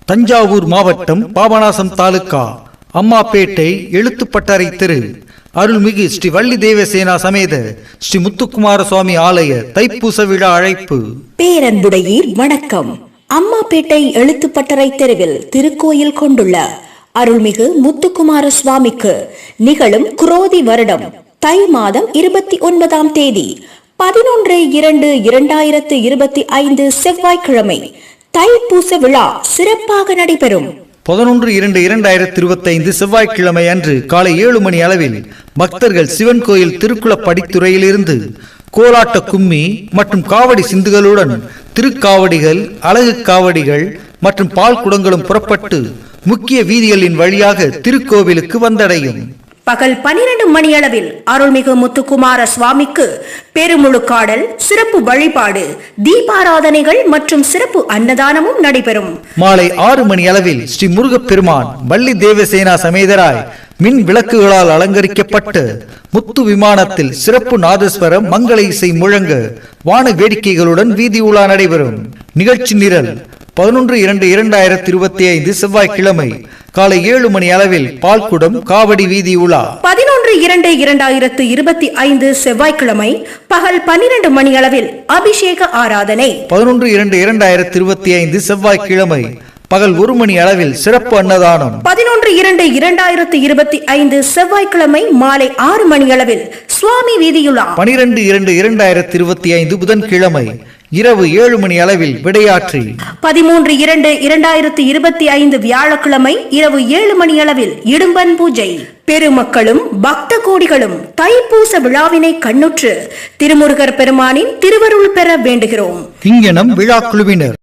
தஞ்சாவூர் மாவட்டம் பாபநாசம் தாலுகா அம்மாப்பேட்டை எழுத்துப்பட்டறை தெரு அருள்மிகு ஸ்ரீ வள்ளி தேவசேனா சமேத ஸ்ரீ முத்துக்குமார சுவாமி ஆலய தைப்பூச விழா அழைப்பு. பேரன்புடையீர் வணக்கம். அம்மாப்பேட்டை எழுத்துப்பட்டறை தெருவில் திருக்கோயில் கொண்டுள்ள அருள்மிகு முத்துக்குமார சுவாமிக்கு நிகழும் குரோதி வருடம் தை மாதம் 29ஆம் தேதி 11/2/2025 செவ்வாய்க்கிழமை தைப்பூச விழா சிறப்பாக நடைபெறும். 11/2/2025 செவ்வாய்க்கிழமை அன்று காலை 7 மணி அளவில் பக்தர்கள் சிவன் கோயில் திருக்குளப்படித்துறையிலிருந்து கோலாட்ட கும்மி மற்றும் காவடி சிந்துகளுடன் திருக்காவடிகள், அழகு காவடிகள் மற்றும் பால் குடங்களும் புறப்பட்டு முக்கிய வீதிகளின் வழியாக திருக்கோவிலுக்கு வந்தடையும். பகல் 12 மணி அளவில் அருள்மிகு முத்துக்குமார சுவாமிக்கு பெருமுழுக்காடல், சிறப்பு வழிபாடு, தீபாராதனைகள் மற்றும் சிறப்பு அன்னதானமும் நடைபெறும். மாலை 6 மணி அளவில் ஸ்ரீ முருகப்பெருமான் வள்ளி தேவசேனா சமேதராய் மின் விளக்குகளால் அலங்கரிக்கப்பட்டு முத்து விமானத்தில் சிறப்பு நாதஸ்வர மங்கள இசை முழங்க வான வேடிக்கைகளுடன் வீதி உலா நடைபெறும். நிகழ்ச்சி நிரல் 11/2/2025 செவ்வாய்க்கிழமை காலை 7 மணி அளவில் பால்குடம் காவடி வீதி உலா. 11/2/2025 செவ்வாய்க்கிழமை பகல் 12 மணி அளவில் அபிஷேக ஆராதனை. 11/2/2025 செவ்வாய்க்கிழமை பகல் 1 மணி அளவில் சிறப்பு அன்னதானம். 11/2/2025 செவ்வாய்க்கிழமை மாலை 6 மணி அளவில் சுவாமி வீதியுலா. 12/2/2025 புதன்கிழமை இரவு 7 மணி அளவில் விடையாற்றி. 13/2/2025 வியாழக்கிழமை இரவு 7 மணி அளவில் இடும்பன் பூஜை. பெருமக்களும் பக்த கோடிகளும் தைப்பூச விழாவினை கண்ணுற்று திருமுருகர் பெருமானின் திருவருள் பெற வேண்டுகிறோம். இங்கனம் விழா குழுவினர்